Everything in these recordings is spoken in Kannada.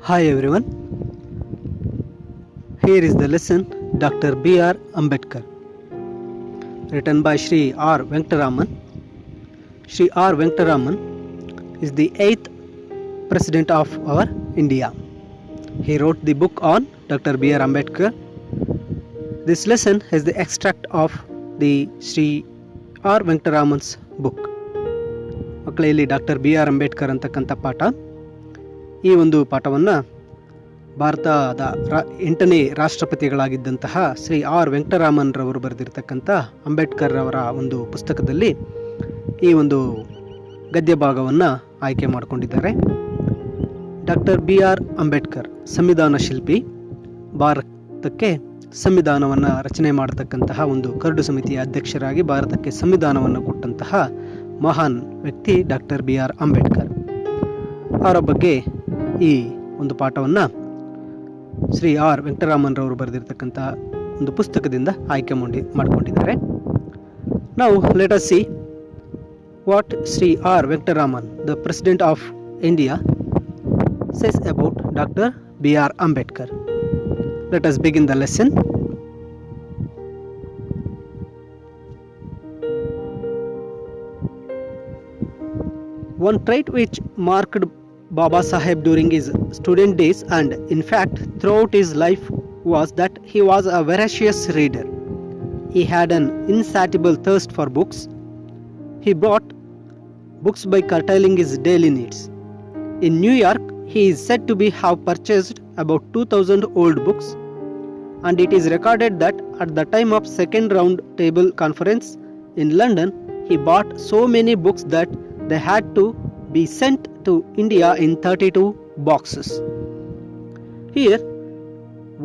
Hi everyone, here is the lesson Dr. B.R. Ambedkar, written by Sri R. Venkataraman. Sri R. Venkataraman is the 8th President of our India. He wrote the book on Dr. B.R. Ambedkar. This lesson is the extract of the Sri R. Venkataraman's book. ಮಕ್ಕಳೇ, ಇಲ್ಲಿ ಡಾಕ್ಟರ್ ಬಿ ಆರ್ ಅಂಬೇಡ್ಕರ್ ಅಂತಕ್ಕಂಥ ಪಾಠ. ಈ ಒಂದು ಪಾಠವನ್ನು ಭಾರತದ 8ನೇ ರಾಷ್ಟ್ರಪತಿಗಳಾಗಿದ್ದಂತಹ ಶ್ರೀ ಆರ್ ವೆಂಕಟರಾಮನ್ ರವರು ಬರೆದಿರ್ತಕ್ಕಂಥ ಅಂಬೇಡ್ಕರ್ ಅವರ ಒಂದು ಪುಸ್ತಕದಲ್ಲಿ ಈ ಒಂದು ಗದ್ಯ ಭಾಗವನ್ನು ಆಯ್ಕೆ ಮಾಡಿಕೊಂಡಿದ್ದಾರೆ. ಡಾಕ್ಟರ್ ಬಿ ಆರ್ ಅಂಬೇಡ್ಕರ್ ಸಂವಿಧಾನ ಶಿಲ್ಪಿ, ಭಾರತಕ್ಕೆ ಸಂವಿಧಾನವನ್ನು ರಚನೆ ಮಾಡತಕ್ಕಂತಹ ಒಂದು ಕರಡು ಸಮಿತಿಯ ಅಧ್ಯಕ್ಷರಾಗಿ ಭಾರತಕ್ಕೆ ಸಂವಿಧಾನವನ್ನು ಕೊಟ್ಟಂತಹ ಮಹಾನ್ ವ್ಯಕ್ತಿ ಡಾಕ್ಟರ್ ಬಿ ಆರ್ ಅಂಬೇಡ್ಕರ್. ಅವರ ಬಗ್ಗೆ ಈ ಒಂದು ಪಾಠವನ್ನು ಶ್ರೀ ಆರ್ ವೆಂಕಟರಾಮನ್ ರವರು ಬರೆದಿರ್ತಕ್ಕಂಥ ಒಂದು ಪುಸ್ತಕದಿಂದ ಆಯ್ಕೆ ಮಾಡಿಕೊಂಡಿದ್ದಾರೆ. ನಾವು let us see what Shri R Venkataraman, the president of India, says about Dr. B.R. Ambedkar. Let us begin the lesson. One trait which marked Baba Saheb during his student days and in fact throughout his life was that he was a voracious reader. He had an insatiable thirst for books. He bought books by curtailing his daily needs. In New York, he is said to have purchased about 2,000 old books, and it is recorded that at the time of second round table conference in London, he bought so many books that they had to be sent to India in 32 boxes. Here,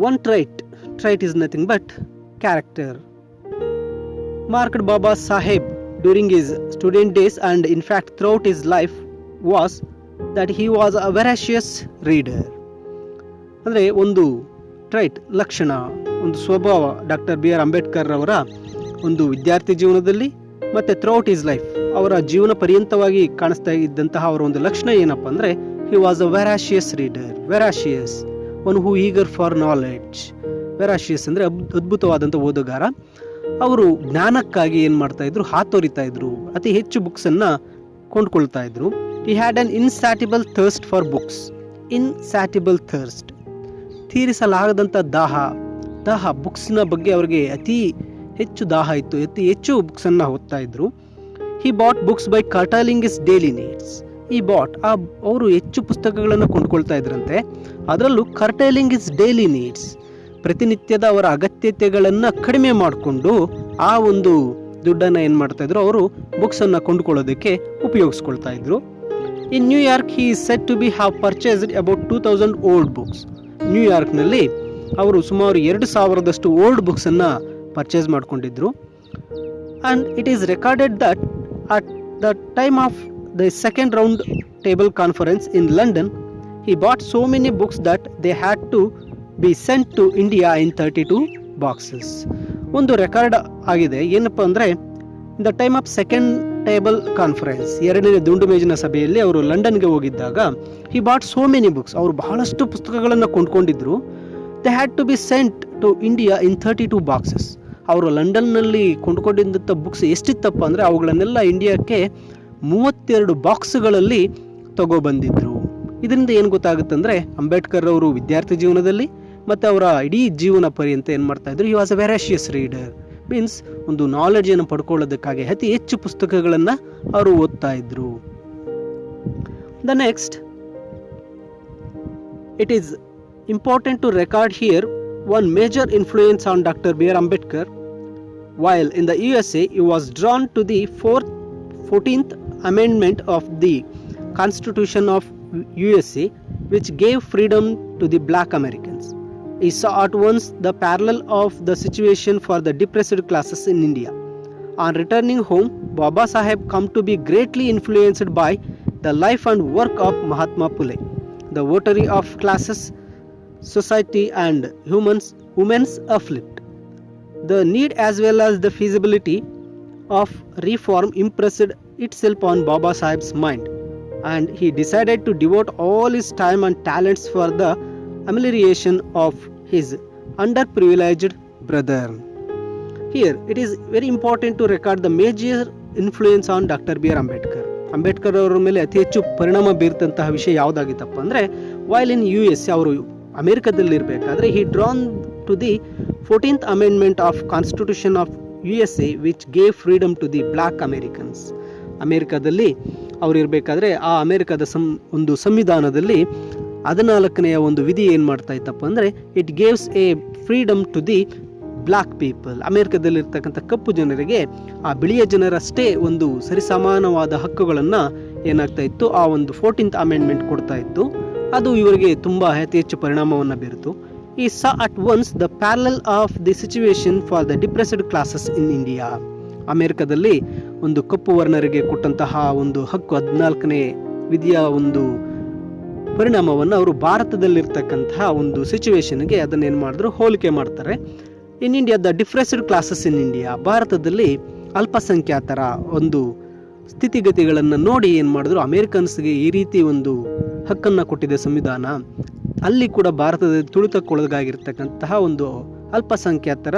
one trait is nothing but character, marked Baba Saheb during his student days and in fact throughout his life was that he was a voracious reader. ಅಂದರೆ ಒಂದು ಟ್ರೈಟ್, ಲಕ್ಷಣ, ಒಂದು ಸ್ವಭಾವ ಡಾಕ್ಟರ್ ಬಿ ಆರ್ ಅಂಬೇಡ್ಕರ್ ಅವರ ಒಂದು ವಿದ್ಯಾರ್ಥಿ ಜೀವನದಲ್ಲಿ ಮತ್ತು ಥ್ರೂಔಟ್ ಹಿಸ್ ಲೈಫ್, ಅವರ ಜೀವನ ಪರ್ಯಂತವಾಗಿ ಕಾಣಿಸ್ತಾ ಇದ್ದಂತಹ ಅವರ ಒಂದು ಲಕ್ಷಣ ಏನಪ್ಪ ಅಂದರೆ he was a voracious reader. Voracious, one who eager for knowledge. Voracious ಅಂದರೆ ಅದ್ಭುತವಾದಂಥ ಓದುಗಾರ. ಅವರು ಜ್ಞಾನಕ್ಕಾಗಿ ಏನು ಮಾಡ್ತಾ ಇದ್ರು, ಹಾತೊರಿತಾ ಇದ್ರು, ಅತಿ ಹೆಚ್ಚು ಬುಕ್ಸನ್ನು ಕೊಂಡ್ಕೊಳ್ತಾ ಇದ್ರು. He had an insatiable thirst for books. Insatiable thirst, ತೀರಿಸಲಾಗದಂಥ ದಾಹ ಬುಕ್ಸ್ನ ಬಗ್ಗೆ ಅವರಿಗೆ ಅತಿ ಹೆಚ್ಚು ದಾಹ ಇತ್ತು, ಅತಿ ಹೆಚ್ಚು ಬುಕ್ಸನ್ನು ಓದ್ತಾ ಇದ್ರು. He bought books by curtailing his daily needs. ಅವರು ಹೆಚ್ಚು ಪುಸ್ತಕಗಳನ್ನು ಕೊಂಡ್ಕೊಳ್ತಾ ಇದ್ರಂತೆ. ಅದರಲ್ಲೂ curtailing his daily needs, ಪ್ರತಿನಿತ್ಯದ ಅವರ ಅಗತ್ಯತೆಗಳನ್ನು ಕಡಿಮೆ ಮಾಡಿಕೊಂಡು ಆ ಒಂದು ದುಡ್ಡನ್ನು ಏನು ಮಾಡ್ತಾ ಇದ್ರು, ಅವರು ಬುಕ್ಸನ್ನು ಕೊಂಡ್ಕೊಳ್ಳೋದಕ್ಕೆ ಉಪಯೋಗಿಸ್ಕೊಳ್ತಾ ಇದ್ರು. In New York, he is said to have purchased about 2,000 old books. ನ್ಯೂಯಾರ್ಕ್ನಲ್ಲಿ ಅವರು ಸುಮಾರು 2,000ದಷ್ಟು ಓಲ್ಡ್ ಬುಕ್ಸನ್ನು ಪರ್ಚೇಸ್ ಮಾಡಿಕೊಂಡಿದ್ರು. And it is recorded that at the time of the second round table conference in London, he bought so many books that they had to be sent to India in 32 boxes. ಒಂದು ರೆಕಾರ್ಡ್ ಆಗಿದೆ. ಏನಪ್ಪ ಅಂದರೆ the time of second table conference, 2ನೇ ದುಂಡು ಮೇಜಿನ ಸಭೆಯಲ್ಲಿ ಅವರು ಲಂಡನ್ಗೆ ಹೋಗಿದ್ದಾಗ he bought so many books, ಅವರು ಬಹಳಷ್ಟು ಪುಸ್ತಕಗಳನ್ನು ಕೊಂಡ್ಕೊಂಡಿದ್ರು. They had to be sent to India in 32 boxes. ಅವರು ಲಂಡನ್ನಲ್ಲಿ ಕೊಂಡ್ಕೊಂಡಿದ್ದಂಥ ಬುಕ್ಸ್ ಎಷ್ಟಿತ್ತಪ್ಪ ಅಂದರೆ ಅವುಗಳನ್ನೆಲ್ಲ ಇಂಡಿಯಾಕ್ಕೆ 32 ಬಾಕ್ಸ್ಗಳಲ್ಲಿ ತಗೊಬಂದಿದ್ರು. ಇದರಿಂದ ಏನು ಗೊತ್ತಾಗುತ್ತಂದರೆ ಅಂಬೇಡ್ಕರ್ ಅವರು ವಿದ್ಯಾರ್ಥಿ ಜೀವನದಲ್ಲಿ ಮತ್ತು ಅವರ ಇಡೀ ಜೀವನ ಪರ್ಯಂತ ಏನು ಮಾಡ್ತಾ ಇದ್ರು, he was a voracious reader. Means ಒಂದು ನಾಲೆಡ್ಜನ್ನು ಪಡ್ಕೊಳ್ಳೋದಕ್ಕಾಗಿ ಅತಿ ಹೆಚ್ಚು ಪುಸ್ತಕಗಳನ್ನು ಅವರು ಓದ್ತಾ ಇದ್ರು. The next, it is important to record here one major influence on doctor B R Ambedkar. While in the USA, he was drawn to the 14th Amendment of the Constitution of USA, which gave freedom to the black Americans. He saw at once the parallel of the situation for the depressed classes in India. On returning home, Baba Saheb come to be greatly influenced by the life and work of Mahatma Phule, the votary of classes, society and women's uplift. The need as well as the feasibility of reform impressed itself on Baba Saheb's mind. and he decided to devote all his time and talents for the amelioration of his underprivileged brother. Here it is very important to record the major influence on Dr. B.R. Ambedkar. Ambedkar ಅವರ ಮೇಲೆ ಅತಿ ಹೆಚ್ಚು ಪರಿಣಾಮ ಬೀರ್ತಂತಹ ವಿಷಯ ಯಾವುದಾಗಿತ್ತಪ್ಪ ಅಂದರೆ, ವೈಲ್ ಇನ್ US ಅವರು ಅಮೆರಿಕದಲ್ಲಿರಬೇಕಾದ್ರೆ he drawn to the 14th amendment of Constitution of USA which gave freedom to the black Americans. ಅಮೆರಿಕದಲ್ಲಿ ಅವರು ಇರಬೇಕಾದ್ರೆ ಆ ಅಮೆರಿಕದ ಒಂದು ಸಂವಿಧಾನದಲ್ಲಿ 14ನೇ ಒಂದು ವಿಧಿ ಏನು ಮಾಡ್ತಾ ಇತ್ತಪ್ಪ ಅಂದರೆ, it gaves a freedom to the black people. ಅಮೆರಿಕದಲ್ಲಿರ್ತಕ್ಕಂಥ ಕಪ್ಪು ಜನರಿಗೆ ಆ ಬಿಳಿಯ ಜನರಷ್ಟೇ ಒಂದು ಸರಿಸಮಾನವಾದ ಹಕ್ಕುಗಳನ್ನು ಏನಾಗ್ತಾ ಇತ್ತು, ಆ ಒಂದು 14th ಅಮೆಂಡ್ಮೆಂಟ್ ಕೊಡ್ತಾ ಇತ್ತು. ಅದು ಇವರಿಗೆ ತುಂಬ ಅತಿ ಹೆಚ್ಚು ಪರಿಣಾಮವನ್ನು ಬೀರಿತು. ಈ saw at once the parallel of the situation for the depressed classes in India. ಅಮೆರಿಕದಲ್ಲಿ ಒಂದು ಕಪ್ಪು ವರ್ಣರಿಗೆ ಕೊಟ್ಟಂತಹ ಒಂದು ಹಕ್ಕು 14ನೇ ವಿಧಿಯ ಒಂದು ಪರಿಣಾಮವನ್ನು ಅವರು ಭಾರತದಲ್ಲಿರ್ತಕ್ಕಂತಹ ಒಂದು ಸಿಚುವೇಶನ್ಗೆ ಅದನ್ನೇನು ಮಾಡಿದ್ರು, ಹೋಲಿಕೆ ಮಾಡ್ತಾರೆ. In India the depressed classes in India, ಭಾರತದಲ್ಲಿ ಅಲ್ಪಸಂಖ್ಯಾತರ ಒಂದು ಸ್ಥಿತಿಗತಿಗಳನ್ನು ನೋಡಿ ಏನು ಮಾಡಿದ್ರು, ಅಮೇರಿಕನ್ಸ್ಗೆ ಈ ರೀತಿ ಒಂದು ಹಕ್ಕನ್ನು ಕೊಟ್ಟಿದೆ ಸಂವಿಧಾನ. ಅಲ್ಲಿ ಕೂಡ ಭಾರತದಲ್ಲಿ ತುಳಿತಕ್ಕೊಳಗಾಗಿರ್ತಕ್ಕಂತಹ ಒಂದು ಅಲ್ಪಸಂಖ್ಯಾತರ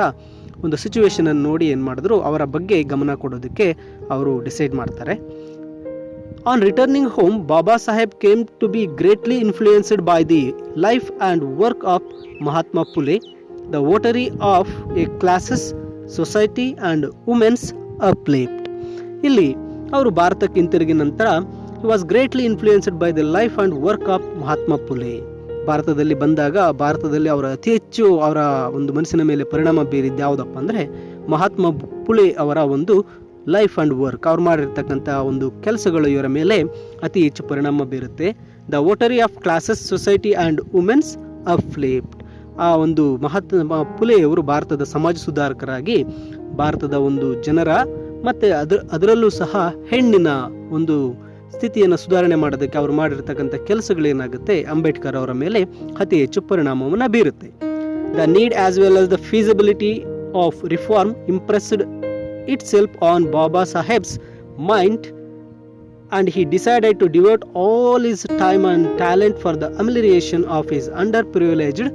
ಒಂದು ಸಿಚುವೇಶನ್ ಅನ್ನು ನೋಡಿ ಏನು ಮಾಡಿದ್ರು, ಅವರ ಬಗ್ಗೆ ಗಮನ ಕೊಡೋದಕ್ಕೆ ಅವರು ಡಿಸೈಡ್ ಮಾಡ್ತಾರೆ. On returning home, Baba Saheb came to be greatly influenced by the life and work of Mahatma Phule, the votary of a classes society and women's uplift. ಇಲ್ಲಿ ಅವರು ಭಾರತಕ್ಕೆ ಹಿಂತಿರುಗಿದ ನಂತರ he was greatly influenced by the life and work of Mahatma Phule. ಭಾರತದಲ್ಲಿ ಬಂದಾಗ ಭಾರತದಲ್ಲಿ ಅವರ ಅತಿ ಹೆಚ್ಚು ಅವರ ಒಂದು ಮನಸ್ಸಿನ ಮೇಲೆ ಪರಿಣಾಮ ಬೀರಿದ್ದು ಯಾವುದಪ್ಪ ಅಂದರೆ, ಮಹಾತ್ಮ ಫುಲೆ ಅವರ ಒಂದು ಲೈಫ್ ಆ್ಯಂಡ್ ವರ್ಕ್, ಅವ್ರು ಮಾಡಿರ್ತಕ್ಕಂಥ ಒಂದು ಕೆಲಸಗಳು ಇವರ ಮೇಲೆ ಅತಿ ಹೆಚ್ಚು ಪರಿಣಾಮ ಬೀರುತ್ತೆ. The votary of classes society and women's uplift. ಆ ಒಂದು ಮಹಾತ್ಮ ಫುಲೆಯವರು ಭಾರತದ ಸಮಾಜ ಸುಧಾರಕರಾಗಿ ಭಾರತದ ಒಂದು ಜನರ ಮತ್ತು ಅದರಲ್ಲೂ ಸಹ ಹೆಣ್ಣಿನ ಒಂದು ಸ್ಥಿತಿಯನ್ನು ಸುಧಾರಣೆ ಮಾಡೋದಕ್ಕೆ ಅವರು ಮಾಡಿರ್ತಕ್ಕಂಥ ಕೆಲಸಗಳೇನಾಗುತ್ತೆ, ಅಂಬೇಡ್ಕರ್ ಅವರ ಮೇಲೆ ಅತಿ ಹೆಚ್ಚು ಪರಿಣಾಮವನ್ನು ಬೀರುತ್ತೆ. The need as well as the feasibility of reform impressed itself on Baba Saheb's mind, and he decided to devote all his time and talent for the amelioration of his underprivileged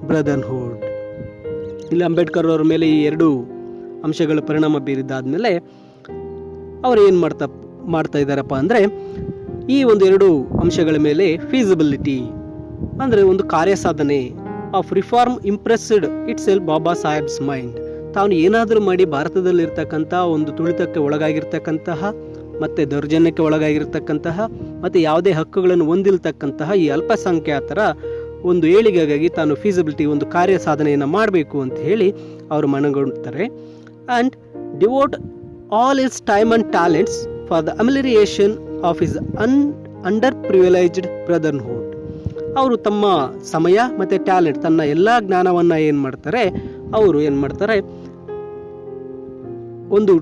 brotherhood. ಇಲ್ಲಿ ಅಂಬೇಡ್ಕರ್ ಅವರ ಮೇಲೆ ಈ ಎರಡು ಅಂಶಗಳ ಪರಿಣಾಮ ಬೀರಿದ್ದಾದ್ಮೇಲೆ ಅವರು ಏನು ಮಾಡ್ತಾ ಇದ್ದಾರಪ್ಪ ಅಂದರೆ, ಈ ಒಂದು ಎರಡು ಅಂಶಗಳ ಮೇಲೆ ಫೀಸಿಬಿಲಿಟಿ ಅಂದರೆ ಒಂದು ಕಾರ್ಯಸಾಧನೆ of reform impressed itself Baba Saheb's mind. ತಾನು ಏನಾದರೂ ಮಾಡಿ ಭಾರತದಲ್ಲಿರ್ತಕ್ಕಂಥ ಒಂದು ತುಳಿತಕ್ಕೆ ಒಳಗಾಗಿರ್ತಕ್ಕಂತಹ ಮತ್ತು ದೌರ್ಜನ್ಯಕ್ಕೆ ಒಳಗಾಗಿರ್ತಕ್ಕಂತಹ ಮತ್ತು ಯಾವುದೇ ಹಕ್ಕುಗಳನ್ನು ಹೊಂದಿಲ್ತಕ್ಕಂತಹ ಈ ಅಲ್ಪಸಂಖ್ಯಾತರ ಒಂದು ಏಳಿಗೆಗಾಗಿ ತಾನು ಫೀಸಿಬಿಲಿಟಿ ಒಂದು ಕಾರ್ಯ ಸಾಧನೆಯನ್ನು ಮಾಡಬೇಕು ಅಂತ ಹೇಳಿ ಅವರು ಮನಗೊಂಡ್ತಾರೆ. And devote all his time and talents for the amelioration of his underprivileged brotherhood. ಅವರು ತಮ್ಮ ಸಮಯ ಮತ್ತು ಟ್ಯಾಲೆಂಟ್, ತನ್ನ ಎಲ್ಲ ಜ್ಞಾನವನ್ನು ಏನು ಮಾಡ್ತಾರೆ, ಒಂದು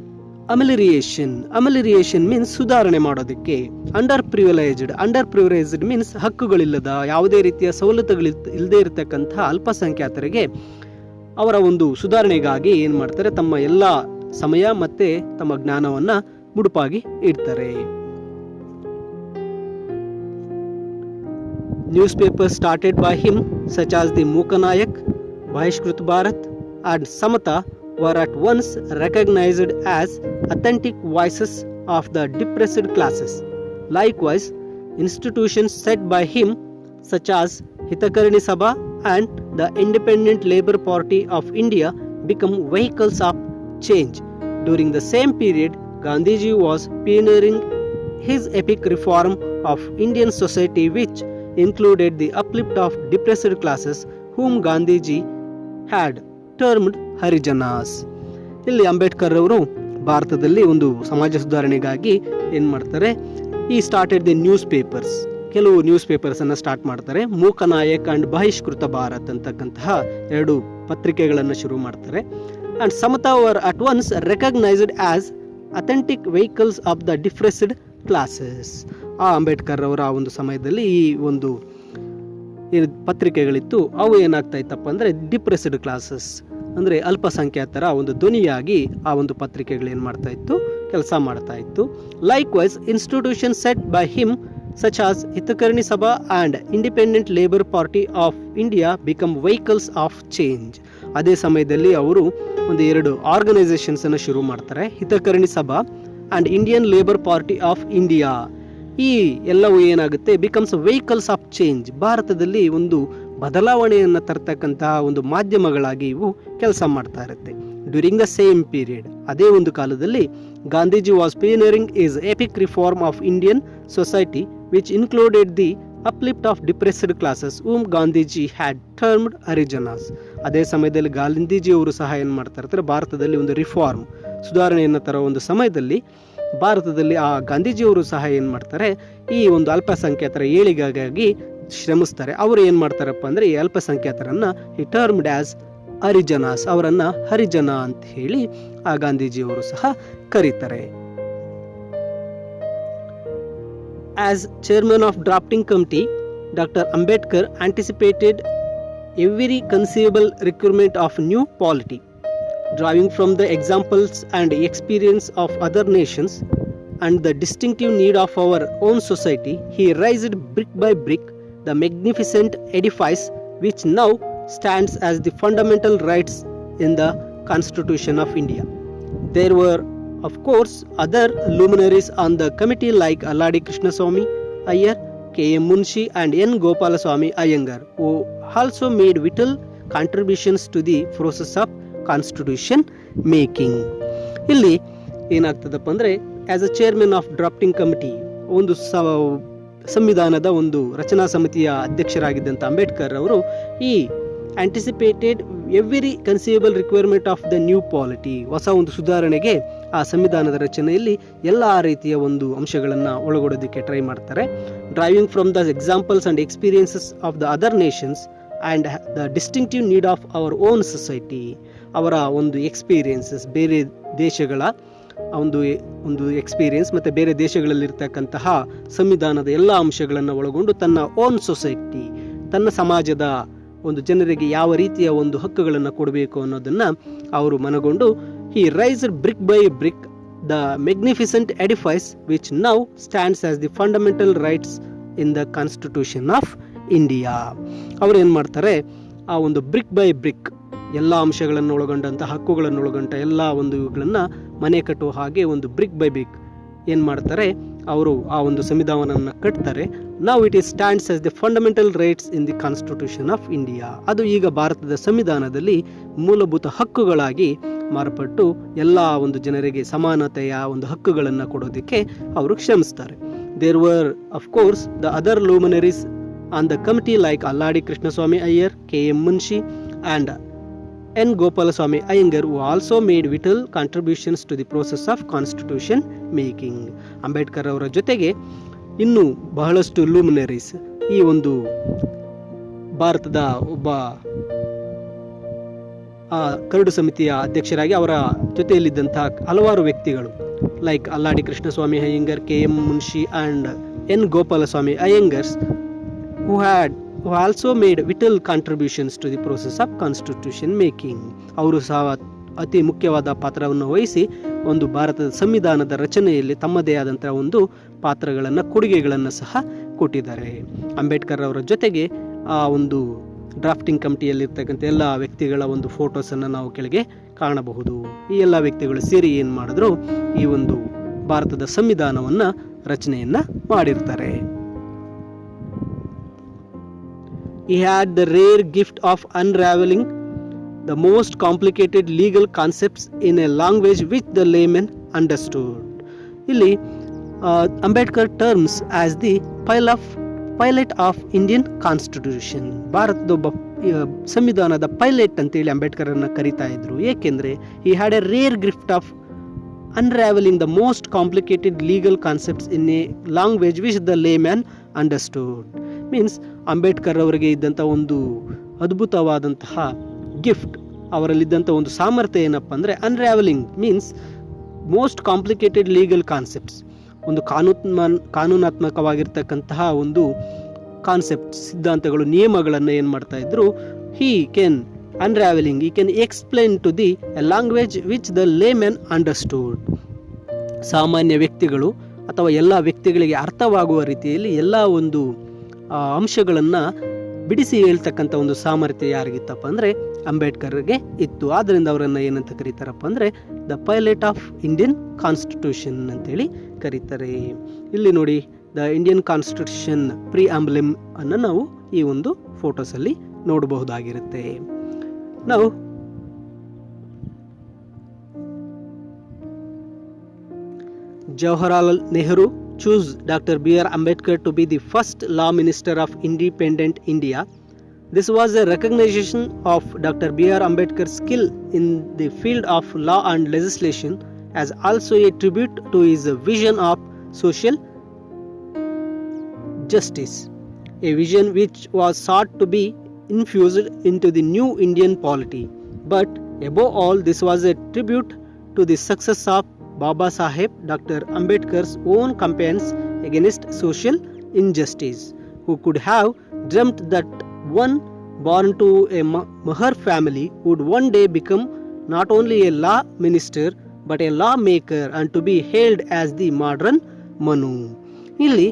ಅಮೆಲಿರಿಯೇಷನ್ ಮೀನ್ಸ್ ಸುಧಾರಣೆ ಮಾಡೋದಕ್ಕೆ. ಅಂಡರ್ ಪ್ರಿವಿಲೇಜ್ಡ್ ಮೀನ್ಸ್ ಹಕ್ಕುಗಳಿಲ್ಲದ, ಯಾವುದೇ ರೀತಿಯ ಸವಲತ್ತುಗಳಿಲ್ಲದೆ ಇರತಕ್ಕಂಥ ಅಲ್ಪಸಂಖ್ಯಾತರಿಗೆ ಅವರ ಒಂದು ಸುಧಾರಣೆಗಾಗಿ ಏನು ಮಾಡ್ತಾರೆ, ತಮ್ಮ ಎಲ್ಲ ಸಮಯ ಮತ್ತು ತಮ್ಮ ಜ್ಞಾನವನ್ನು ಮುಡುಪಾಗಿ ಇಡ್ತಾರೆ. Newspapers started by him such as the Mukanayak, Bahishkrut Bharat and Samata were at once recognized as authentic voices of the depressed classes. Likewise, institutions set by him such as Hitakarni Sabha and the Independent Labour Party of India become vehicles of change. During the same period, Gandhiji was pioneering his epic reform of Indian society which included the uplift of depressed classes whom Gandhiji had termed Harijanas. ಇಲ್ಲಿ ಅಂಬೇಡ್ಕರ್ ಅವರು ಭಾರತದಲ್ಲಿ ಒಂದು ಸಮಾಜ ಸುಧಾರಣೆಗಾಗಿ ಏನು ಮಾಡ್ತಾರೆ, ಈ ಸ್ಟಾರ್ಟೆಡ್ ದಿ ನ್ಯೂಸ್ ಪೇಪರ್ಸ್, ಕೆಲವು ನ್ಯೂಸ್ ಪೇಪರ್ಸನ್ನು ಸ್ಟಾರ್ಟ್ ಮಾಡ್ತಾರೆ. ಮೂಕನಾಯಕ್ ಆ್ಯಂಡ್ ಬಹಿಷ್ಕೃತ ಭಾರತ್ ಅಂತಕ್ಕಂತಹ ಎರಡು ಪತ್ರಿಕೆಗಳನ್ನು ಶುರು ಮಾಡ್ತಾರೆ. And Samata were at once recognised as authentic vehicles of the depressed classes. ಆ ಅಂಬೇಡ್ಕರ್ ಅವರ ಒಂದು ಸಮಯದಲ್ಲಿ ಈ ಒಂದು ಏನು ಪತ್ರಿಕೆಗಳಿತ್ತು ಅವು ಏನಾಗ್ತಾ ಇತ್ತಪ್ಪ ಅಂದರೆ ಡಿಪ್ರೆಸ್ಡ್ ಕ್ಲಾಸಸ್ ಅಂದರೆ ಅಲ್ಪಸಂಖ್ಯಾತರ ಒಂದು ಧ್ವನಿಯಾಗಿ ಆ ಒಂದು ಪತ್ರಿಕೆಗಳು ಏನು ಮಾಡ್ತಾ ಇತ್ತು, ಕೆಲಸ ಮಾಡ್ತಾ ಇತ್ತು. Likewise institution set by him such as Hitakarni Sabha and Independent Labour Party of India become vehicles of change. ಅದೇ ಸಮಯದಲ್ಲಿ ಅವರು ಒಂದು 2 ಆರ್ಗನೈಸೇಷನ್ಸ್ ಅನ್ನು ಶುರು ಮಾಡ್ತಾರೆ, ಹಿತಕರ್ಣಿ ಸಭಾ and Indian labour party of India. ಈ ಎಲ್ಲವೂ ಏನಾಗುತ್ತೆ, ಬಿಕಮ್ಸ್ ವೆಹಿಕಲ್ಸ್ ಆಫ್ ಚೇಂಜ್, ಭಾರತದಲ್ಲಿ ಒಂದು ಬದಲಾವಣೆಯನ್ನು ತರ್ತಕ್ಕಂತಹ ಒಂದು ಮಾಧ್ಯಮಗಳಾಗಿ ಇವು ಕೆಲಸ ಮಾಡ್ತಾ ಇರುತ್ತೆ. ಡ್ಯೂರಿಂಗ್ ದ ಸೇಮ್ ಪೀರಿಯಡ್, ಅದೇ ಒಂದು ಕಾಲದಲ್ಲಿ Gandhiji was pioneering his epic reform of Indian society which included the uplift of depressed classes whom Gandhiji had termed ಹರಿಜನಾಸ್. ಅದೇ ಸಮಯದಲ್ಲಿ ಗಾಂಧೀಜಿಯವರು ಸಹ ಏನು ಮಾಡ್ತಾ ಇರ್ತಾರೆ, ಭಾರತದಲ್ಲಿ ಒಂದು ರಿಫಾರ್ಮ್, ಸುಧಾರಣೆಯನ್ನು ತರೋ ಒಂದು ಸಮಯದಲ್ಲಿ ಭಾರತದಲ್ಲಿ ಆ ಗಾಂಧೀಜಿಯವರು ಸಹ ಏನು ಮಾಡ್ತಾರೆ, ಈ ಒಂದು ಅಲ್ಪಸಂಖ್ಯಾತರ ಏಳಿಗೆಗಾಗಿ ಶ್ರಮಿಸ್ತಾರೆ. ಅವರು ಏನು ಮಾಡ್ತಾರಪ್ಪ ಅಂದರೆ ಈ ಅಲ್ಪಸಂಖ್ಯಾತರನ್ನು ಈ ಟರ್ಮ್ಡ್ ಆಸ್ ಹರಿಜನಾಸ್, ಅವರನ್ನು ಹರಿಜನ ಅಂತ ಹೇಳಿ ಆ ಗಾಂಧೀಜಿಯವರು ಸಹ ಕರೀತಾರೆ. As chairman of drafting committee, Dr. Ambedkar anticipated every conceivable requirement of new polity. Drawing from the examples and experience of other nations and the distinctive need of our own society, he raised brick by brick the magnificent edifice which now stands as the fundamental rights in the Constitution of India. There were, of course, other luminaries on the committee like Alladi Krishnaswamy Iyer, K.M. Munshi and N. Gopalaswamy Iyengar, who also made vital contributions to the process of constitution making. ಇಲ್ಲಿ ಏನಾಗ್ತದಪ್ಪ ಅಂದರೆ as a chairman of drafting committee, ಒಂದು ಸಂವಿಧಾನದ ಒಂದು ರಚನಾ ಸಮಿತಿಯ ಅಧ್ಯಕ್ಷರಾಗಿದ್ದಂಥ ಅಂಬೇಡ್ಕರ್ ಅವರು ಈ anticipated every conceivable requirement of the new polity, ಹೊಸ ಒಂದು ಸುಧಾರಣೆಗೆ ಆ ಸಂವಿಧಾನದ ರಚನೆಯಲ್ಲಿ ಎಲ್ಲ ರೀತಿಯ ಒಂದು ಅಂಶಗಳನ್ನು ಒಳಗೊಡೋದಕ್ಕೆ ಟ್ರೈ ಮಾಡ್ತಾರೆ. Driving from the examples and experiences of the other Nations and the distinctive need of our own society, ಅವರ ಒಂದು ಎಕ್ಸ್ಪೀರಿಯನ್ಸಸ್, ಬೇರೆ ದೇಶಗಳ ಒಂದು ಎಕ್ಸ್ಪೀರಿಯನ್ಸ್ ಮತ್ತು ಬೇರೆ ದೇಶಗಳಲ್ಲಿರ್ತಕ್ಕಂತಹ ಸಂವಿಧಾನದ ಎಲ್ಲ ಅಂಶಗಳನ್ನು ಒಳಗೊಂಡು ತನ್ನ ಓನ್ ಸೊಸೈಟಿ, ತನ್ನ ಸಮಾಜದ ಒಂದು ಜನರಿಗೆ ಯಾವ ರೀತಿಯ ಒಂದು ಹಕ್ಕುಗಳನ್ನು ಕೊಡಬೇಕು ಅನ್ನೋದನ್ನು ಅವರು ಮನಗೊಂಡು he raised brick by brick the magnificent edifice which now stands as the fundamental rights in the Constitution of India. ಅವರು ಏನು ಮಾಡ್ತಾರೆ, ಆ ಒಂದು ಬ್ರಿಕ್ ಬೈ ಬ್ರಿಕ್ ಎಲ್ಲ ಅಂಶಗಳನ್ನು ಒಳಗೊಂಡಂಥ ಹಕ್ಕುಗಳನ್ನು ಒಳಗೊಂಡ ಎಲ್ಲ ಒಂದು ಇವುಗಳನ್ನು ಮನೆ ಕಟ್ಟುವ ಹಾಗೆ ಒಂದು ಬ್ರಿಕ್ ಬೈ ಬ್ರಿಕ್ ಏನು ಮಾಡ್ತಾರೆ, ಅವರು ಆ ಒಂದು ಸಂವಿಧಾನವನ್ನು ಕಟ್ತಾರೆ. Now it is stands as the fundamental rights in the constitution of India. ಅದು ಈಗ ಭಾರತದ ಸಂವಿಧಾನದಲ್ಲಿ ಮೂಲಭೂತ ಹಕ್ಕುಗಳಾಗಿ ಮಾರ್ಪಟ್ಟು ಎಲ್ಲ ಒಂದು ಜನರಿಗೆ ಸಮಾನತೆಯ ಒಂದು ಹಕ್ಕುಗಳನ್ನು ಕೊಡೋದಕ್ಕೆ ಅವರು ಶ್ರಮಿಸ್ತಾರೆ. There were of course the other luminaries on the committee like Alladi Krishnaswamy Iyer, K.M. Munshi and N. Gopalaswamy Iyengar, who also made vital contributions to the process of constitution making. Ambedkar ಅವರ ಜೊತೆಗೆ ಇನ್ನೂ ಬಹಳಷ್ಟು ಲೂಮಿನರೀಸ್, ಈ ಒಂದು ಭಾರತದ ಒಬ್ಬ ಕರಡು ಸಮಿತಿಯ ಅಧ್ಯಕ್ಷರಾಗಿ ಅವರ ಜೊತೆಯಲ್ಲಿದ್ದಂತಹ ಹಲವಾರು ವ್ಯಕ್ತಿಗಳು like Alladi Krishnaswamy Iyengar, K.M. Munshi and N. Gopalaswamy Iyengars, who also made vital contributions to the process of constitution making. ಅವರು ಸಹ ಅತಿ ಮುಖ್ಯವಾದ ಪಾತ್ರವನ್ನು ವಹಿಸಿ ಒಂದು ಭಾರತದ ಸಂವಿಧಾನದ ರಚನೆಯಲ್ಲಿ ತಮ್ಮದೇ ಆದಂತಹ ಒಂದು ಪಾತ್ರಗಳನ್ನು, ಕೊಡುಗೆಗಳನ್ನು ಸಹ ಕೊಟ್ಟಿದ್ದಾರೆ. ಅಂಬೇಡ್ಕರ್ ಅವರ ಜೊತೆಗೆ ಆ ಒಂದು ಡ್ರಾಫ್ಟಿಂಗ್ ಕಮಿಟಿಯಲ್ಲಿರ್ತಕ್ಕಂಥ ಎಲ್ಲ ವ್ಯಕ್ತಿಗಳ ಒಂದು ಫೋಟೋಸನ್ನು ನಾವು ಕೆಳಗೆ ಕಾಣಬಹುದು. ಈ ಎಲ್ಲ ವ್ಯಕ್ತಿಗಳು ಸೇರಿ ಏನು ಮಾಡಿದ್ರು, ಈ ಒಂದು ಭಾರತದ ಸಂವಿಧಾನವನ್ನು ರಚನೆಯನ್ನು ಮಾಡಿರ್ತಾರೆ. He had the rare gift of unraveling the most complicated legal concepts in a language which the layman understood. ಇಲ್ಲಿ Ambedkar terms as the pilot of Indian constitution, ಭಾರತದ ಒಬ್ಬ ಸಂವಿಧಾನದ ಪೈಲಟ್ ಅಂತೇಳಿ ಅಂಬೇಡ್ಕರನ್ನು ಕರೀತಾ ಇದ್ರು. ಏಕೆಂದರೆ he had a rare gift of unraveling the most complicated legal concepts in a language which the layman understood. Means Ambedkar ಅವರಿಗೆ ಇದ್ದಂಥ ಒಂದು ಅದ್ಭುತವಾದಂತಹ ಗಿಫ್ಟ್, ಅವರಲ್ಲಿದ್ದಂಥ ಒಂದು ಸಾಮರ್ಥ್ಯ ಏನಪ್ಪ ಅಂದರೆ unravelling means most complicated legal concepts, ಒಂದು ಕಾನೂನಾತ್ಮಕವಾಗಿರ್ತಕ್ಕಂತಹ ಒಂದು ಕಾನ್ಸೆಪ್ಟ್, ಸಿದ್ಧಾಂತಗಳು, ನಿಯಮಗಳನ್ನು ಏನು ಮಾಡ್ತಾ ಇದ್ರು, he can explain to the language which the layman understood. ಸಾಮಾನ್ಯ ವ್ಯಕ್ತಿಗಳು ಅಥವಾ ಎಲ್ಲ ವ್ಯಕ್ತಿಗಳಿಗೆ ಅರ್ಥವಾಗುವ ರೀತಿಯಲ್ಲಿ ಎಲ್ಲ ಒಂದು ಅಂಶಗಳನ್ನು ಬಿಡಿಸಿ ಹೇಳ್ತಕ್ಕಂಥ ಒಂದು ಸಾಮರ್ಥ್ಯ ಯಾರಿಗಿತ್ತಪ್ಪ ಅಂದರೆ ಅಂಬೇಡ್ಕರ್ಗೆ ಇತ್ತು. ಆದ್ದರಿಂದ ಅವರನ್ನು ಏನಂತ ಕರೀತಾರಪ್ಪ ಅಂದರೆ the pilot of Indian constitution ಅಂತೇಳಿ ಕರೀತಾರೆ. ಇಲ್ಲಿ ನೋಡಿ, ದ ಇಂಡಿಯನ್ ಕಾನ್ಸ್ಟಿಟ್ಯೂಷನ್ ಪ್ರಿಆಂಬಲಮ್ ಅನ್ನು ನಾವು ಈ ಒಂದು ಫೋಟೋಸಲ್ಲಿ ನೋಡಬಹುದಾಗಿರುತ್ತೆ. ನಾವು Jawaharlal Nehru chose Dr. B.R. Ambedkar to be the first law minister of independent India. This was a recognition of Dr. B.R. Ambedkar's skill in the field of law and legislation, as also a tribute to his vision of social justice, a vision which was sought to be infused into the new Indian polity. But above all, this was a tribute to the success of Baba Saheb Dr. Ambedkar's own campaigns against social injustice. Who could have dreamt that one born to a Mahar family would one day become not only a law minister but a lawmaker and to be hailed as the modern Manu. ಇಲ್ಲಿ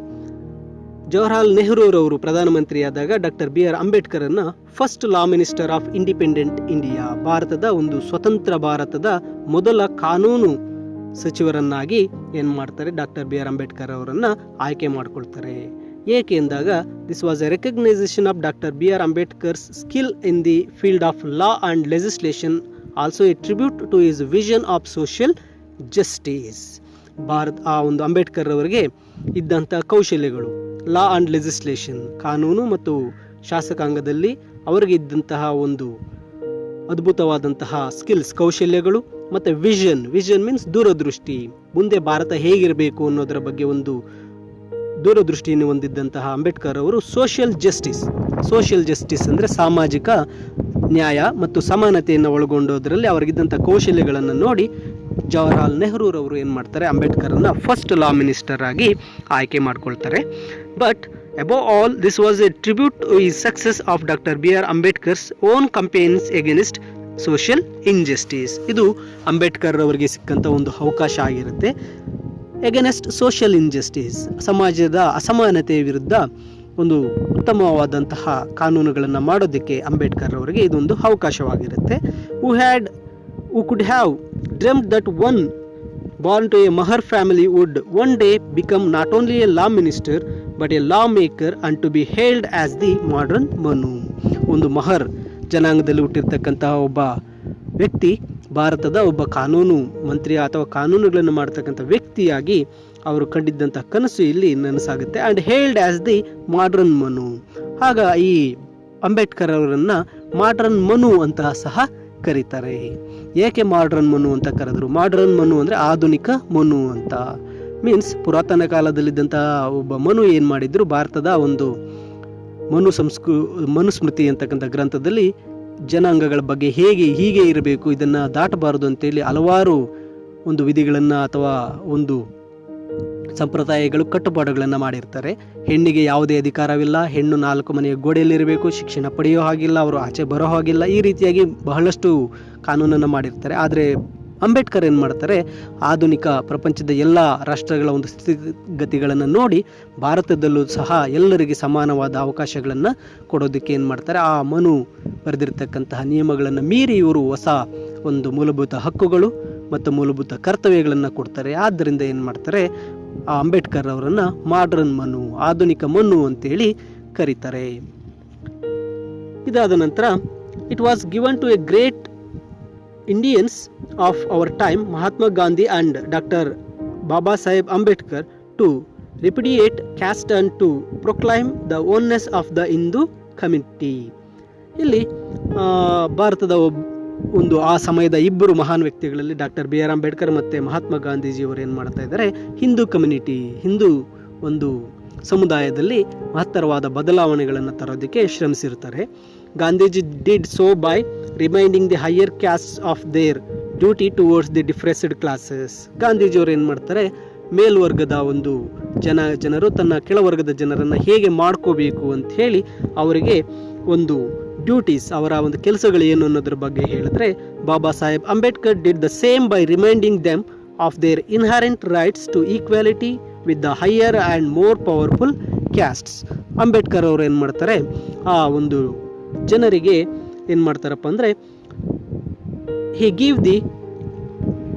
ಜವಾಹರ್ಲಾಲ್ ನೆಹರೂರವರು ಪ್ರಧಾನಮಂತ್ರಿಯಾದಾಗ ಡಾಕ್ಟರ್ ಬಿ ಆರ್ ಅಂಬೇಡ್ಕರ್ ಅನ್ನ first law minister of independent India, ಭಾರತದ ಒಂದು ಸ್ವತಂತ್ರ ಭಾರತದ ಮೊದಲ ಕಾನೂನು ಸಚಿವರನ್ನಾಗಿ ಏನು ಮಾಡ್ತಾರೆ, ಡಾಕ್ಟರ್ ಬಿ ಆರ್ ಅಂಬೇಡ್ಕರ್ ಅವರನ್ನ ಆಯ್ಕೆ ಮಾಡ್ಕೊಳ್ತಾರೆ. ಏಕೆ ಎಂದಾಗ this was a recognisation of doctor B R Ambedkar's skill in the field of law and legislation, also a tribute to his vision of social justice. ಆ ಒಂದು ಅಂಬೇಡ್ಕರ್ ಅವರಿಗೆ ಇದ್ದಂಥ ಕೌಶಲ್ಯಗಳು, ಲಾ ಆ್ಯಂಡ್ ಲೆಜಿಸ್ಲೇಷನ್, ಕಾನೂನು ಮತ್ತು ಶಾಸಕಾಂಗದಲ್ಲಿ ಅವರಿಗೆ ಇದ್ದಂತಹ ಒಂದು ಅದ್ಭುತವಾದಂತಹ ಸ್ಕಿಲ್ಸ್, ಕೌಶಲ್ಯಗಳು, ಮತ್ತು ವಿಷನ್ ಮೀನ್ಸ್ ದೂರದೃಷ್ಟಿ, ಮುಂದೆ ಭಾರತ ಹೇಗಿರಬೇಕು ಅನ್ನೋದರ ಬಗ್ಗೆ ಒಂದು ದೂರದೃಷ್ಟಿಯನ್ನು ಹೊಂದಿದ್ದಂತಹ ಅಂಬೇಡ್ಕರ್ ಅವರು ಸೋಷಿಯಲ್ ಜಸ್ಟಿಸ್ ಅಂದರೆ ಸಾಮಾಜಿಕ ನ್ಯಾಯ ಮತ್ತು ಸಮಾನತೆಯನ್ನು ಒಳಗೊಂಡೋದ್ರಲ್ಲಿ ಅವರಿಗಿದ್ದಂಥ ಕೌಶಲ್ಯಗಳನ್ನು ನೋಡಿ ಜವಾಹರ್ಲಾಲ್ ನೆಹರೂರವರು ಏನು ಮಾಡ್ತಾರೆ, ಅಂಬೇಡ್ಕರನ್ನು ಫಸ್ಟ್ ಲಾ ಮಿನಿಸ್ಟರ್ ಆಗಿ ಆಯ್ಕೆ ಮಾಡ್ಕೊಳ್ತಾರೆ. But above all, this was a tribute to his success of Dr. B.R. Ambedkar's own campaigns against social injustice. ಇದು ಅಂಬೇಡ್ಕರ್ ಅವರಿಗೆ ಸಿಕ್ಕಂಥ ಒಂದು ಅವಕಾಶ ಆಗಿರುತ್ತೆ. ಎಗೇನೆಸ್ಟ್ ಸೋಷಿಯಲ್ ಇನ್ಜಸ್ಟಿಸ್, ಸಮಾಜದ ಅಸಮಾನತೆಯ ವಿರುದ್ಧ ಒಂದು ಉತ್ತಮವಾದಂತಹ ಕಾನೂನುಗಳನ್ನು ಮಾಡೋದಕ್ಕೆ ಅಂಬೇಡ್ಕರ್ ಅವರಿಗೆ ಇದೊಂದು ಅವಕಾಶವಾಗಿರುತ್ತೆ. who could have dreamt that one born to a Mahar family would one day become not only a law minister but a lawmaker and to be hailed as the modern Manu. ಒಂದು ಮಹರ್ ಜನಾಂಗದಲ್ಲಿ ಹುಟ್ಟಿರ್ತಕ್ಕಂತಹ ಒಬ್ಬ ವ್ಯಕ್ತಿ ಭಾರತದ ಒಬ್ಬ ಕಾನೂನು ಮಂತ್ರಿ ಅಥವಾ ಕಾನೂನುಗಳನ್ನು ಮಾಡ್ತಕ್ಕಂಥ ವ್ಯಕ್ತಿಯಾಗಿ ಅವರು ಕಂಡಿದ್ದಂಥ ಕನಸು ಇಲ್ಲಿ ನನಸಾಗುತ್ತೆ. And held as the modern Manu. ಆಗ ಈ ಅಂಬೇಡ್ಕರ್ ಅವರನ್ನು ಮಾಡ್ರನ್ ಮನು ಅಂತ ಸಹ ಕರೀತಾರೆ. ಏಕೆ ಮಾಡ್ರನ್ ಮನು ಅಂತ ಕರೆದ್ರು? ಮಾಡ್ರನ್ ಮನು ಅಂದರೆ ಆಧುನಿಕ ಮನು ಅಂತ. ಮೀನ್ಸ್ ಪುರಾತನ ಕಾಲದಲ್ಲಿದ್ದಂತಹ ಒಬ್ಬ ಮನು ಏನು ಮಾಡಿದ್ರು, ಭಾರತದ ಒಂದು ಮನುಸ್ಮೃತಿ ಅಂತಕ್ಕಂಥ ಗ್ರಂಥದಲ್ಲಿ ಜನಾಂಗಗಳ ಬಗ್ಗೆ ಹೀಗೆ ಇರಬೇಕು, ಇದನ್ನು ದಾಟಬಾರದು ಅಂತೇಳಿ ಹಲವಾರು ಒಂದು ವಿಧಿಗಳನ್ನು ಅಥವಾ ಒಂದು ಸಂಪ್ರದಾಯಗಳು, ಕಟ್ಟುಪಾಡುಗಳನ್ನು ಮಾಡಿರ್ತಾರೆ. ಹೆಣ್ಣಿಗೆ ಯಾವುದೇ ಅಧಿಕಾರವಿಲ್ಲ, ಹೆಣ್ಣು 4 ಮನೆಯ ಗೋಡೆಯಲ್ಲಿರಬೇಕು, ಶಿಕ್ಷಣ ಪಡೆಯೋ ಹಾಗಿಲ್ಲ, ಅವರು ಆಚೆ ಬರೋ ಹಾಗಿಲ್ಲ, ಈ ರೀತಿಯಾಗಿ ಬಹಳಷ್ಟು ಕಾನೂನನ್ನು ಮಾಡಿರ್ತಾರೆ. ಆದರೆ ಅಂಬೇಡ್ಕರ್ ಏನು ಮಾಡ್ತಾರೆ, ಆಧುನಿಕ ಪ್ರಪಂಚದ ಎಲ್ಲ ರಾಷ್ಟ್ರಗಳ ಒಂದು ಸ್ಥಿತಿಗತಿಗಳನ್ನು ನೋಡಿ ಭಾರತದಲ್ಲೂ ಸಹ ಎಲ್ಲರಿಗೆ ಸಮಾನವಾದ ಅವಕಾಶಗಳನ್ನು ಕೊಡೋದಕ್ಕೆ ಏನು ಮಾಡ್ತಾರೆ, ಆ ಮನು ಬರೆದಿರ್ತಕ್ಕಂತಹ ನಿಯಮಗಳನ್ನು ಮೀರಿ ಇವರು ಹೊಸ ಒಂದು ಮೂಲಭೂತ ಹಕ್ಕುಗಳು ಮತ್ತು ಮೂಲಭೂತ ಕರ್ತವ್ಯಗಳನ್ನು ಕೊಡ್ತಾರೆ. ಆದ್ದರಿಂದ ಏನು ಮಾಡ್ತಾರೆ, ಆ ಅಂಬೇಡ್ಕರ್ ಅವರನ್ನು ಮಾಡ್ರನ್ ಮನು, ಆಧುನಿಕ ಮನು ಅಂತೇಳಿ ಕರೀತಾರೆ. ಇದಾದ ನಂತರ it was given to a great Indians of our time, Mahatma Gandhi and Dr. Baba Saheb Ambedkar, to repudiate caste and to proclaim the oneness of the Hindu community. ಇಲ್ಲಿ ಭಾರತದ ಒಂದು ಆ ಸಮಯದ ಇಬ್ಬರು ಮಹಾನ್ ವ್ಯಕ್ತಿಗಳಲ್ಲಿ ಡಾಕ್ಟರ್ ಬಿ ಆರ್ ಅಂಬೇಡ್ಕರ್ ಮತ್ತು ಮಹಾತ್ಮ ಗಾಂಧೀಜಿಯವರು ಏನು ಮಾಡ್ತಾ ಇದ್ದಾರೆ, ಹಿಂದೂ ಕಮ್ಯುನಿಟಿ, ಹಿಂದೂ ಒಂದು ಸಮುದಾಯದಲ್ಲಿ ಮಹತ್ತರವಾದ ಬದಲಾವಣೆಗಳನ್ನು ತರೋದಕ್ಕೆ ಶ್ರಮಿಸಿರ್ತಾರೆ. Gandhiji did so by reminding the higher caste of their duty towards the depressed classes. ಗಾಂಧೀಜಿಯವರು ಏನು ಮಾಡ್ತಾರೆ, ಮೇಲ್ವರ್ಗದ ಒಂದು ಜನರು ತನ್ನ ಕೆಳವರ್ಗದ ಜನರನ್ನು ಹೇಗೆ ಮಾಡ್ಕೋಬೇಕು ಅಂತ ಹೇಳಿ ಅವರಿಗೆ ಒಂದು ಡ್ಯೂಟೀಸ್, ಅವರ ಒಂದು ಕೆಲಸಗಳು ಏನು ಅನ್ನೋದ್ರ ಬಗ್ಗೆ ಹೇಳಿದ್ರೆ, Baba Saheb Ambedkar did the same by reminding them of their inherent rights to equality, with the higher and more powerful castes. Ambedkar ಅವರು ಏನು ಮಾಡ್ತಾರೆ, ಆ ಒಂದು ಜನರಿಗೆ ಏನು ಮಾಡ್ತಾರಪ್ಪ ಅಂದರೆ, he give the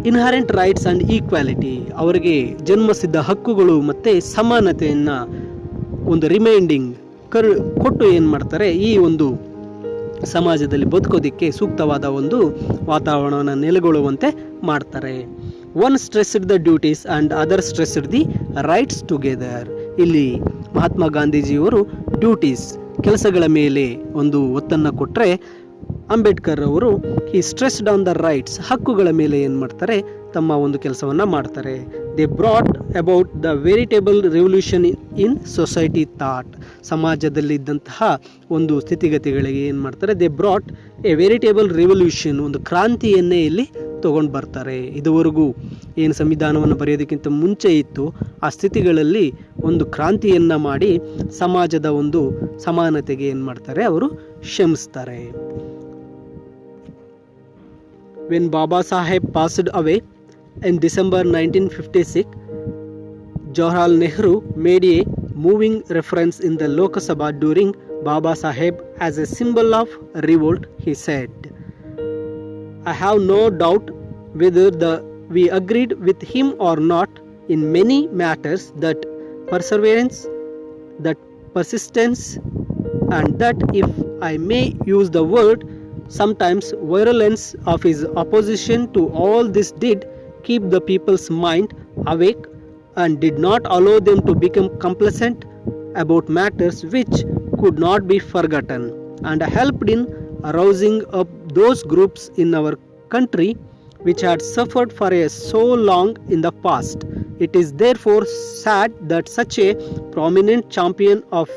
inherent rights and equality, ಅವರಿಗೆ ಜನ್ಮಸಿದ್ಧ ಹಕ್ಕುಗಳು ಮತ್ತು ಸಮಾನತೆಯನ್ನು ಒಂದು ರಿಮೈಂಡಿಂಗ್ ಕೊಟ್ಟು ಏನು ಮಾಡ್ತಾರೆ, ಈ ಒಂದು ಸಮಾಜದಲ್ಲಿ ಬದುಕೋದಕ್ಕೆ ಸೂಕ್ತವಾದ ಒಂದು ವಾತಾವರಣವನ್ನು ನೆಲೆಗೊಳ್ಳುವಂತೆ ಮಾಡ್ತಾರೆ. One stressed the duties and other stressed the rights together. ಇಲ್ಲಿ ಮಹಾತ್ಮ ಗಾಂಧೀಜಿಯವರು ಡ್ಯೂಟೀಸ್ ಕೆಲಸಗಳ ಮೇಲೆ ಒಂದು ಒತ್ತನ್ನು ಕೊಟ್ಟರೆ, ಅಂಬೇಡ್ಕರ್ ಅವರು ಈ ಸ್ಟ್ರೆಸ್ಡ್ ಆನ್ ದ ರೈಟ್ಸ್ ಹಕ್ಕುಗಳ ಮೇಲೆ ಏನು ಮಾಡ್ತಾರೆ, ತಮ್ಮ ಒಂದು ಕೆಲಸವನ್ನು ಮಾಡ್ತಾರೆ. They brought about the veritable revolution in society thought. ಸಮಾಜದಲ್ಲಿದ್ದಂತಹ ಒಂದು ಸ್ಥಿತಿಗತಿಗಳಿಗೆ ಏನು ಮಾಡ್ತಾರೆ, they brought a veritable revolution, ಒಂದು ಕ್ರಾಂತಿಯನ್ನೇ ಇಲ್ಲಿ ತೊಗೊಂಡು ಬರ್ತಾರೆ. ಇದುವರೆಗೂ ಏನು ಸಂವಿಧಾನವನ್ನು ಬರೆಯೋದಕ್ಕಿಂತ ಮುಂಚೆ ಇತ್ತು, ಆ ಸ್ಥಿತಿಗಳಲ್ಲಿ ಒಂದು ಕ್ರಾಂತಿಯನ್ನು ಮಾಡಿ ಸಮಾಜದ ಒಂದು ಸಮಾನತೆಗೆ ಏನು ಮಾಡ್ತಾರೆ, ಅವರು ಶ್ರಮಿಸ್ತಾರೆ. When Baba Saheb passed away in December 1956, Jawaharlal Nehru made a moving reference in the Lok Sabha during Baba Saheb as a symbol of revolt. He said, "I have no doubt whether we agreed with him or not in many matters, that perseverance, that persistence, and that, if I may use the word, sometimes virulence of his opposition to all this did keep the people's mind awake and did not allow them to become complacent about matters which could not be forgotten, and helped in arousing up those groups in our country which had suffered for so long in the past. It is therefore sad that such a prominent champion of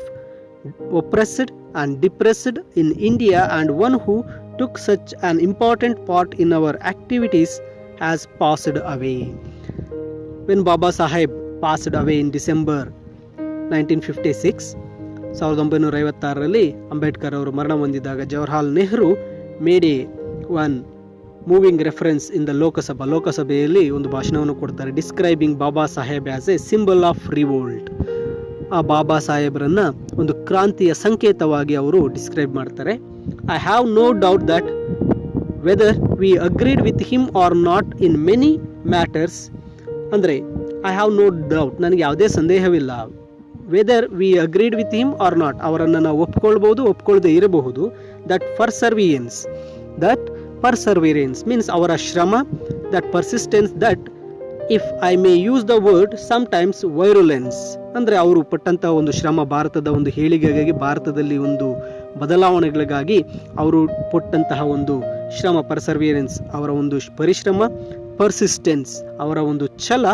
oppressed and depressed in India, and one who took such an important part in our activities, has passed away." When Baba Saheb passed away in December 1956, 1956ರಲ್ಲಿ Ambedkar ಅವರು ಮರಣ ಹೊಂದಿದಾಗ Jawaharlal Nehru made A one moving reference in the ಲೋಕಸಭೆಯಲ್ಲಿ ಒಂದು ಭಾಷಣವನ್ನು ಕೊಡ್ತಾರೆ, describing Baba Saheb as A symbol of revolt. ಆ ಬಾಬಾ ಸಾಹೇಬ್ರನ್ನ ಒಂದು ಕ್ರಾಂತಿಯ ಸಂಕೇತವಾಗಿ ಅವರು ಡಿಸ್ಕ್ರೈಬ್ ಮಾಡ್ತಾರೆ. I have no doubt that whether we agreed with him or not in many matters, ಅಂದರೆ I have no doubt, ನನಗೆ ಯಾವುದೇ ಸಂದೇಹವಿಲ್ಲ, whether we agreed with him or not, ಅವರನ್ನು ನಾವು ಒಪ್ಕೊಳ್ಬೋದು, ಒಪ್ಕೊಳ್ಳದೆ ಇರಬಹುದು. ದಟ್ ಪರ್ಸರ್ವಿರೆನ್ಸ್ ಮೀನ್ಸ್ ಅವರ ಶ್ರಮ, that persistence, that if I may use the word sometimes virulence, ಅಂದರೆ ಅವರು ಪಟ್ಟಂಥ ಒಂದು ಶ್ರಮ, ಭಾರತದ ಒಂದು ಏಳಿಗೆಗಾಗಿ, ಭಾರತದಲ್ಲಿ ಒಂದು ಬದಲಾವಣೆಗಳಿಗಾಗಿ ಅವರು ಪಟ್ಟಂತಹ ಒಂದು ಶ್ರಮ, ಪರ್ಸರ್ವಿಯರೆನ್ಸ್ ಅವರ ಒಂದು ಪರಿಶ್ರಮ, ಪರ್ಸಿಸ್ಟೆನ್ಸ್ ಅವರ ಒಂದು ಛಲ,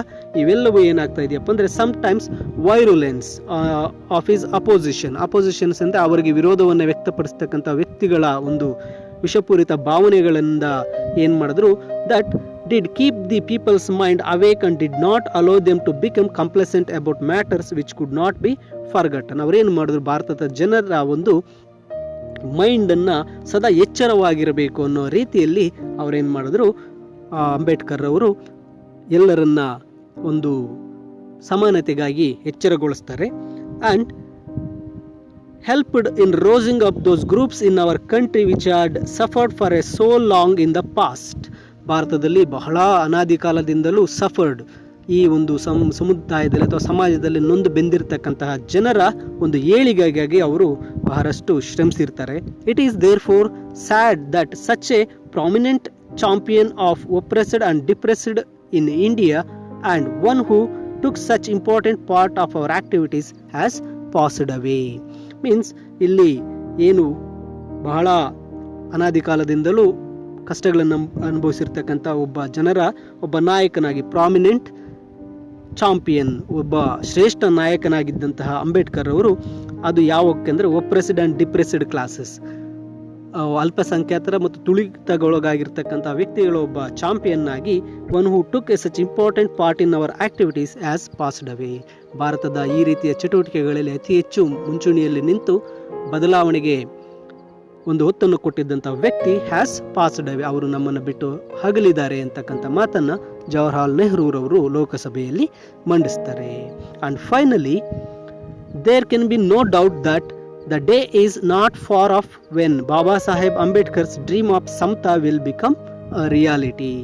ಇವೆಲ್ಲವೂ ಏನಾಗ್ತಾ ಇದೆಯಪ್ಪ ಅಂದರೆ ಸಮ್ಟೈಮ್ಸ್ ವೈರುಲೆನ್ಸ್ ಆಫ್ ಹಿಸ್ ಅಪೋಸಿಷನ್ಸ್ ಅಂದರೆ ಅವರಿಗೆ ವಿರೋಧವನ್ನು ವ್ಯಕ್ತಪಡಿಸ್ತಕ್ಕಂಥ ವ್ಯಕ್ತಿಗಳ ಒಂದು ವಿಷಪೂರಿತ ಭಾವನೆಗಳಿಂದ ಏನು ಮಾಡಿದ್ರು, that did keep the people's mind awake and did not allow them to become complacent about matters which could not be forgotten. ಅವರೇನು ಮಾಡಿದ್ರು, ಭಾರತದ ಜನರ ಒಂದು ಮೈಂಡನ್ನು ಸದಾ ಎಚ್ಚರವಾಗಿರಬೇಕು ಅನ್ನೋ ರೀತಿಯಲ್ಲಿ ಅವರೇನು ಮಾಡಿದ್ರು, ಅಂಬೇಡ್ಕರ್ ಅವರು ಎಲ್ಲರನ್ನ ಒಂದು ಸಮಾನತೆಗಾಗಿ ಎಚ್ಚರಗೊಳಿಸ್ತಾರೆ. And helped in rousing up those groups in our country which had suffered for so long in the past. ಭಾರತದಲ್ಲಿ ಬಹಳ ಅನಾದಿ ಕಾಲದಿಂದಲೂ ಸಫರ್ಡ್, ಈ ಒಂದು ಸಮುದಾಯದಲ್ಲಿ ಅಥವಾ ಸಮಾಜದಲ್ಲಿ ನೊಂದು ಬೆಂದಿರತಕ್ಕಂತಹ ಜನರ ಒಂದು ಏಳಿಗೆಗಾಗಿ ಅವರು ಬಹಳಷ್ಟು ಶ್ರಮಿಸಿರ್ತಾರೆ. It is therefore sad that such a prominent champion of oppressed and depressed in India and one who took such important part of our activities has passed away. Means ಇಲ್ಲಿ ಏನು ಬಹಳ ಅನಾದಿ ಕಾಲದಿಂದಲೂ ಕಷ್ಟಗಳನ್ನು ಅನುಭವಿಸಿರ್ತಕ್ಕಂಥ ಒಬ್ಬ ನಾಯಕನಾಗಿ, ಪ್ರಾಮಿನೆಂಟ್ ಚಾಂಪಿಯನ್, ಒಬ್ಬ ಶ್ರೇಷ್ಠ ನಾಯಕನಾಗಿದ್ದಂತಹ ಅಂಬೇಡ್ಕರ್ ಅವರು, ಅದು ಯಾವಕ್ಕೆಂದರೆ ಒಪ್ರೆಸ್ಡ್ ಆ್ಯಂಡ್ ಡಿಪ್ರೆಸ್ಡ್ ಕ್ಲಾಸಸ್, ಅಲ್ಪಸಂಖ್ಯಾತರ ಮತ್ತು ತುಳಿತಗೊಳಗಾಗಿರ್ತಕ್ಕಂಥ ವ್ಯಕ್ತಿಗಳ ಒಬ್ಬ ಚಾಂಪಿಯನ್ ಆಗಿ, one who took A such important part in our activities as passed ಅವೇ. ಭಾರತದ ಈ ರೀತಿಯ ಚಟುವಟಿಕೆಗಳಲ್ಲಿ ಅತಿ ಹೆಚ್ಚು ಮುಂಚೂಣಿಯಲ್ಲಿ ನಿಂತು ಬದಲಾವಣೆಗೆ ಒಂದು ಹೊತ್ತನ್ನು ಕೊಟ್ಟಿದ್ದಂಥ ವ್ಯಕ್ತಿ ಹ್ಯಾಸ್ ಪಾಸ್ಡ್ ಅವೇ, ಅವರು ನಮ್ಮನ್ನು ಬಿಟ್ಟು ಹಗಲಿದ್ದಾರೆ ಅಂತಕ್ಕಂಥ ಮಾತನ್ನು ಜವಾಹರ್ಲಾಲ್ ನೆಹರೂರವರು ಲೋಕಸಭೆಯಲ್ಲಿ ಮಂಡಿಸ್ತಾರೆ. And finally there can be no doubt that the day is not far off when Baba Saheb Ambedkar's dream of samata will become a reality.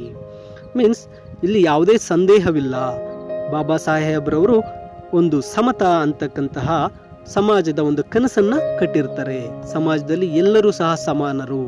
Means ಇಲ್ಲಿ ಯಾವುದೇ ಸಂದೇಹವಿಲ್ಲ, ಬಾಬಾ ಸಾಹೇಬ್ರವರು ಒಂದು ಸಮತಾ ಅಂತಕ್ಕಂತಹ ಸಮಾಜದ ಒಂದು ಕನಸನ್ನು ಕಟ್ಟಿರ್ತಾರೆ. ಸಮಾಜದಲ್ಲಿ ಎಲ್ಲರೂ ಸಹ ಸಮಾನರು,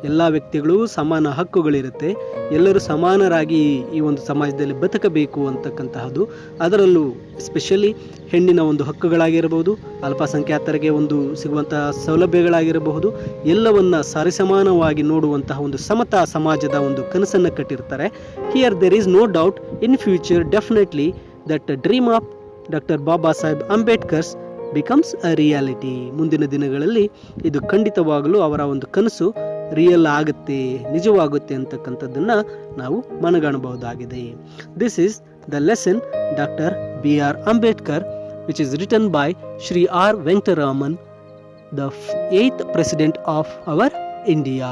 ಎಲ್ಲ ವ್ಯಕ್ತಿಗಳು ಸಮಾನ ಹಕ್ಕುಗಳಿರುತ್ತೆ, ಎಲ್ಲರೂ ಸಮಾನರಾಗಿ ಈ ಒಂದು ಸಮಾಜದಲ್ಲಿ ಬದುಕಬೇಕು ಅಂತಕ್ಕಂತಹದ್ದು. ಅದರಲ್ಲೂ ಎಸ್ಪೆಷಲಿ ಹೆಣ್ಣಿನ ಒಂದು ಹಕ್ಕುಗಳಾಗಿರಬಹುದು, ಅಲ್ಪಸಂಖ್ಯಾತರಿಗೆ ಒಂದು ಸಿಗುವಂತಹ ಸೌಲಭ್ಯಗಳಾಗಿರಬಹುದು, ಎಲ್ಲವನ್ನ ಸರಿಸಮಾನವಾಗಿ ನೋಡುವಂತಹ ಒಂದು ಸಮತಾ ಸಮಾಜದ ಒಂದು ಕನಸನ್ನು ಕಟ್ಟಿರ್ತಾರೆ. Here there is no doubt in future definitely that dream of doctor Baba Saheb Ambedkar's becomes a reality. ಮುಂದಿನ ದಿನಗಳಲ್ಲಿ ಇದು ಖಂಡಿತವಾಗಲೂ ಅವರ ಒಂದು ಕನಸು ರಿಯಲ್ ಆಗುತ್ತೆ, ನಿಜವಾಗುತ್ತೆ ಅಂತಕ್ಕಂಥದ್ದನ್ನು ನಾವು ಮನಗಾಣಬಹುದಾಗಿದೆ. This is the lesson doctor B.R. Ambedkar, which is written by Shri R. Venkataraman, the 8th President of our India.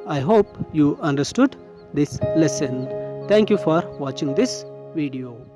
I hope you understood this lesson. Thank you for watching this video.